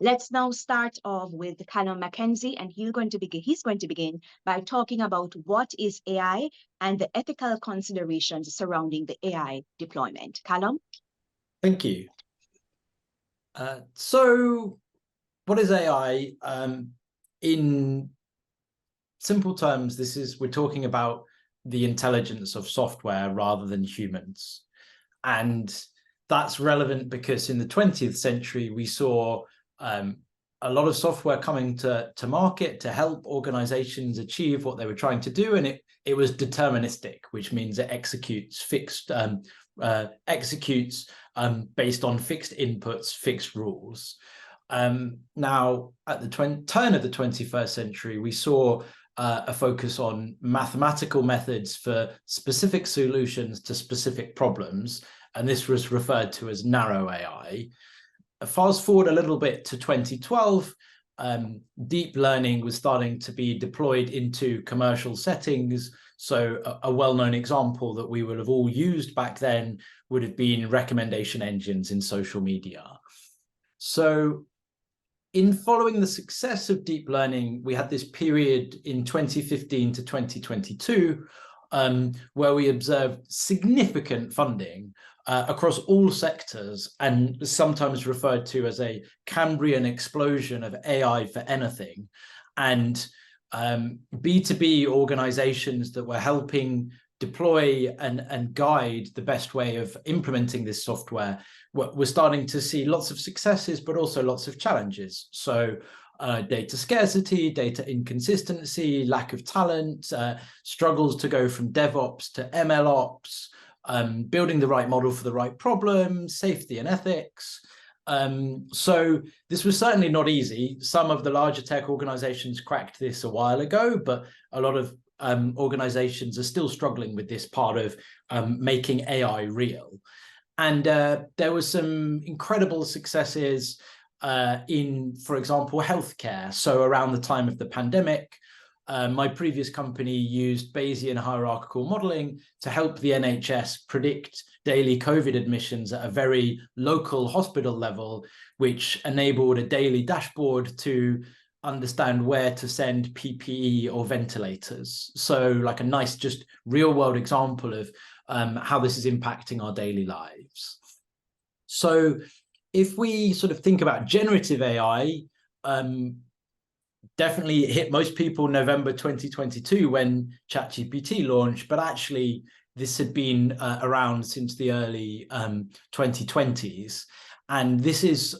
Let's now start off with Calum MacKenzie, and he's going to begin by talking about what is AI and the ethical considerations surrounding the AI deployment. Calum? Thank you. So what is AI? In simple terms, we're talking about the intelligence of software rather than humans. And that's relevant because in the 20th century, we saw a lot of software coming to market to help organizations achieve what they were trying to do. And it was deterministic, which means it executes based on fixed inputs, fixed rules. Now, at the turn of the 21st century, we saw a focus on mathematical methods for specific solutions to specific problems, and this was referred to as narrow AI. Fast forward a little bit to 2012, deep learning was starting to be deployed into commercial settings. So a well-known example that we would have all used back then would have been recommendation engines in social media. So in following the success of deep learning, we had this period in 2015 to 2022 where we observed significant funding across all sectors, and sometimes referred to as a Cambrian explosion of AI for anything. And B2B organizations that were helping deploy and guide the best way of implementing this software, we're starting to see lots of successes, but also lots of challenges. So data scarcity, data inconsistency, lack of talent, struggles to go from DevOps to MLOps, building the right model for the right problem, safety and ethics. So this was certainly not easy. Some of the larger tech organizations cracked this a while ago, but a lot of organizations are still struggling with this part of making AI real. And there was some incredible successes in, for example, healthcare. So around the time of the pandemic, my previous company used Bayesian hierarchical modeling to help the NHS predict daily COVID admissions at a very local hospital level, which enabled a daily dashboard to understand where to send PPE or ventilators. So like a nice, just real world example of how this is impacting our daily lives. So if we sort of think about generative AI, definitely it hit most people November 2022 when ChatGPT launched, but actually this had been around since the early 2020s. And this is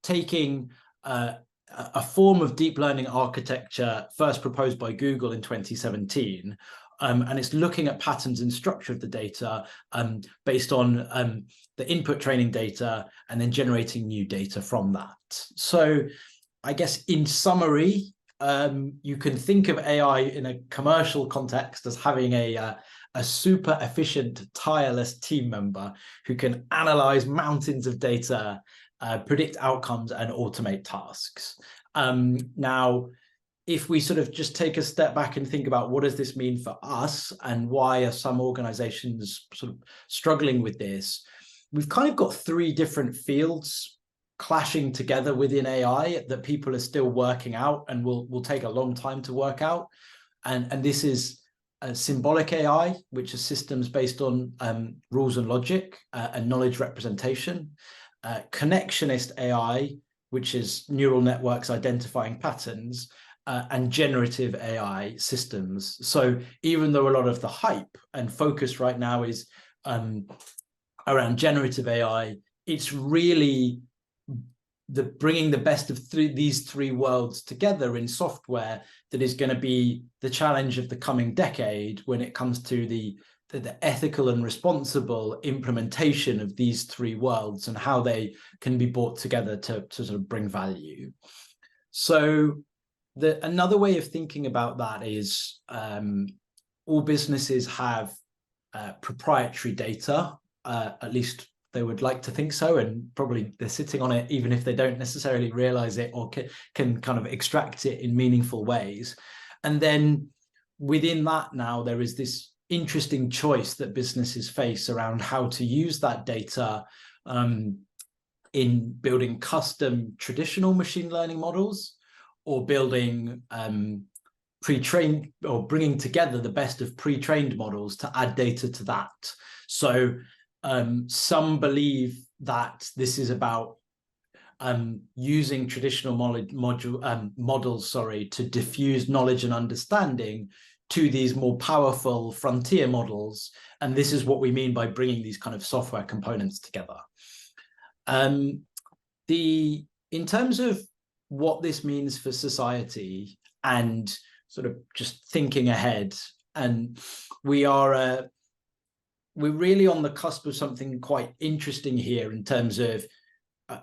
taking a form of deep learning architecture first proposed by Google in 2017. And it's looking at patterns and structure of the data based on the input training data and then generating new data from that. So I guess in summary, you can think of AI in a commercial context as having a super efficient, tireless team member who can analyze mountains of data, predict outcomes, and automate tasks. Now, if we sort of just take a step back and think about what does this mean for us and why are some organizations sort of struggling with this, we've kind of got three different fields clashing together within AI that people are still working out and will take a long time to work out. And this is symbolic AI, which is systems based on rules and logic and knowledge representation. Connectionist AI, which is neural networks identifying patterns, and generative AI systems. So even though a lot of the hype and focus right now is around generative AI, it's really bringing the best of these three worlds together in software that is going to be the challenge of the coming decade when it comes to the ethical and responsible implementation of these three worlds and how they can be brought together to sort of bring value. So another way of thinking about that is all businesses have proprietary data, at least they would like to think so, and probably they're sitting on it even if they don't necessarily realize it or can kind of extract it in meaningful ways. And then within that now there is this interesting choice that businesses face around how to use that data in building custom traditional machine learning models, or building pre-trained, or bringing together the best of pre-trained models to add data to that. So some believe that this is about using traditional models, to diffuse knowledge and understanding to these more powerful frontier models. And this is what we mean by bringing these kind of software components together. In terms of what this means for society and sort of just thinking ahead, and we're really on the cusp of something quite interesting here in terms of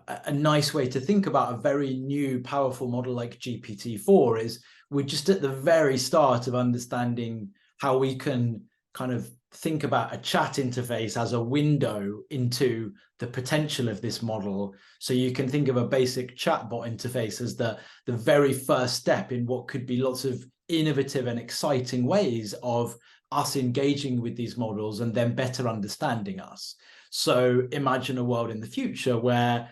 a nice way to think about a very new, powerful model like GPT-4 is we're just at the very start of understanding how we can kind of think about a chat interface as a window into the potential of this model. So you can think of a basic chatbot interface as the very first step in what could be lots of innovative and exciting ways of us engaging with these models and then better understanding us. So imagine a world in the future where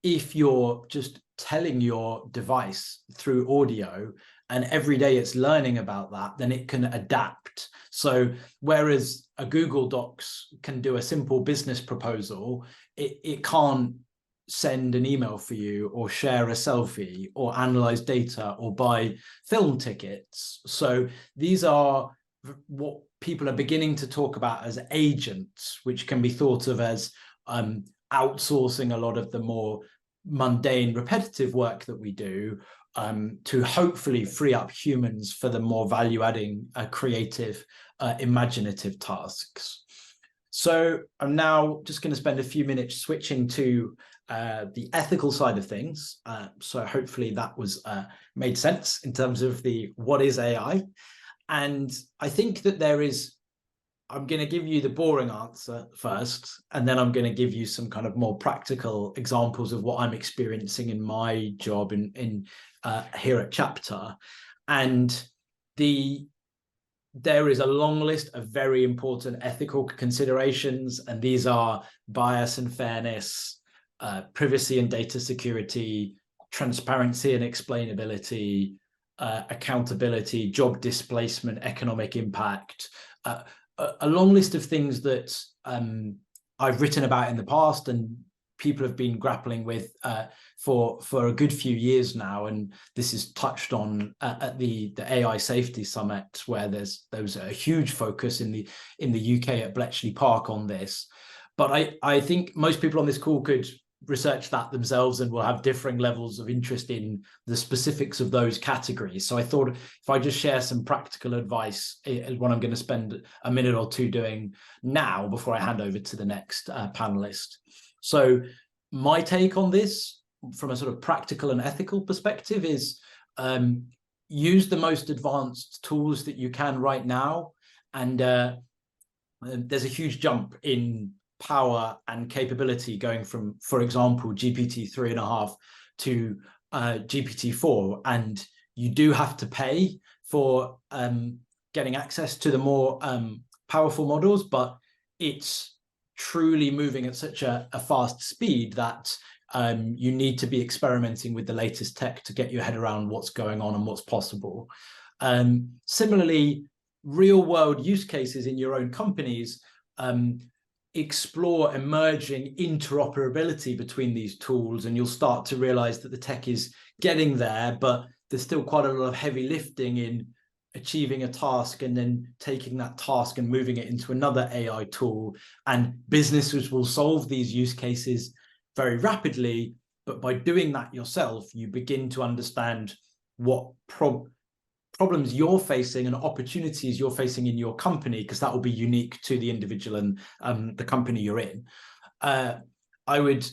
if you're just telling your device through audio and every day it's learning about that, then it can adapt. So whereas a Google Docs can do a simple business proposal, it can't send an email for you or share a selfie or analyze data or buy film tickets. So these are what people are beginning to talk about as agents, which can be thought of as outsourcing a lot of the more mundane, repetitive work that we do to hopefully free up humans for the more value-adding, creative, imaginative tasks. So I'm now just going to spend a few minutes switching to the ethical side of things. So hopefully that was made sense in terms of the what is AI. And I think that I'm going to give you the boring answer first, and then I'm going to give you some kind of more practical examples of what I'm experiencing in my job in here at Chapter. And there is a long list of very important ethical considerations, and these are bias and fairness, privacy and data security, transparency and explainability, accountability, job displacement, economic impact, a long list of things that I've written about in the past and people have been grappling with for a good few years now. And this is touched on at the AI Safety Summit, where there was a huge focus in the UK at Bletchley Park on this. But I think most people on this call could research that themselves and will have differing levels of interest in the specifics of those categories. So I thought if I just share some practical advice, what I'm going to spend a minute or two doing now before I hand over to the next panelist. So my take on this from a sort of practical and ethical perspective is use the most advanced tools that you can right now. And there's a huge jump in power and capability going from, for example, GPT 3.5 to GPT-4, and you do have to pay for getting access to the more powerful models, but it's truly moving at such a fast speed that you need to be experimenting with the latest tech to get your head around what's going on and what's possible. Similarly, real world use cases in your own companies, explore emerging interoperability between these tools, and you'll start to realize that the tech is getting there, but there's still quite a lot of heavy lifting in achieving a task and then taking that task and moving it into another AI tool. And businesses will solve these use cases very rapidly, but by doing that yourself, you begin to understand what problems you're facing and opportunities you're facing in your company, because that will be unique to the individual and the company you're in. I would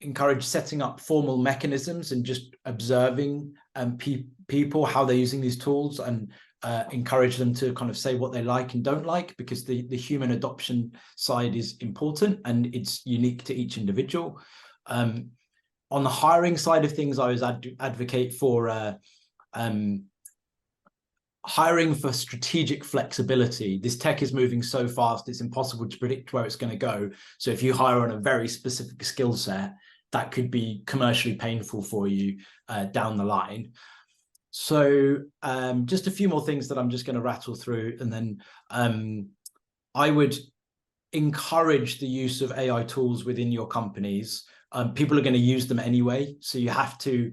encourage setting up formal mechanisms and just observing people, how they're using these tools, and encourage them to kind of say what they like and don't like, because the human adoption side is important and it's unique to each individual. On the hiring side of things, I always advocate for hiring for strategic flexibility. This tech is moving so fast, it's impossible to predict where it's going to go. So if you hire on a very specific skill set, that could be commercially painful for you down the line. So just a few more things that I'm just going to rattle through, and then I would encourage the use of AI tools within your companies. People are going to use them anyway, so you have to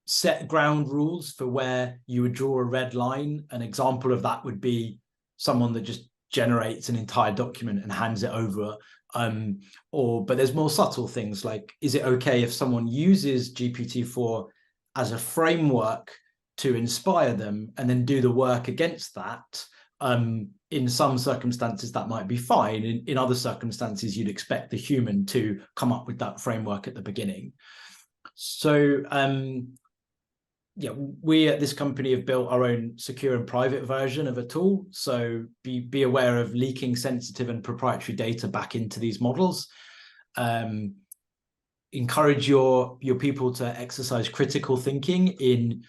set ground rules for where you would draw a red line. An example of that would be someone that just generates an entire document and hands it over. But there's more subtle things like, is it okay if someone uses GPT-4 as a framework to inspire them and then do the work against that? In some circumstances, that might be fine. In other circumstances, you'd expect the human to come up with that framework at the beginning. So yeah, we at this company have built our own secure and private version of a tool. So be aware of leaking sensitive and proprietary data back into these models. Encourage your people to exercise critical thinking in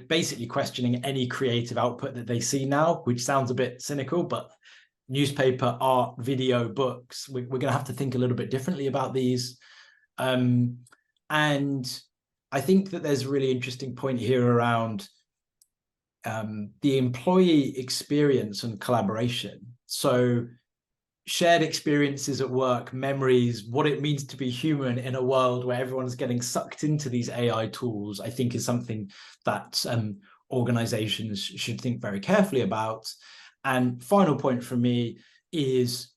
basically questioning any creative output that they see now, which sounds a bit cynical, but newspaper, art, video, books, we're going to have to think a little bit differently about these. And I think that there's a really interesting point here around the employee experience and collaboration. So shared experiences at work, memories, what it means to be human in a world where everyone's getting sucked into these AI tools, I think is something that organizations should think very carefully about. And final point from me is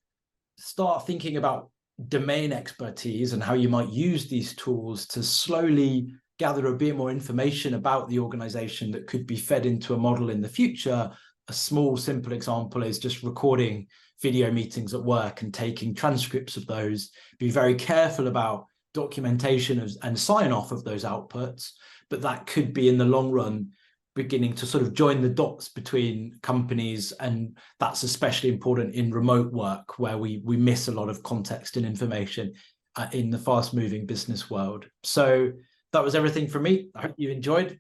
start thinking about domain expertise and how you might use these tools to slowly gather a bit more information about the organization that could be fed into a model in the future. A small, simple example is just recording video meetings at work and taking transcripts of those. Be very careful about documentation and sign off of those outputs, but that could be in the long run beginning to sort of join the dots between companies, and that's especially important in remote work where we miss a lot of context and information in the fast-moving business world. So that was everything from me. I hope you enjoyed.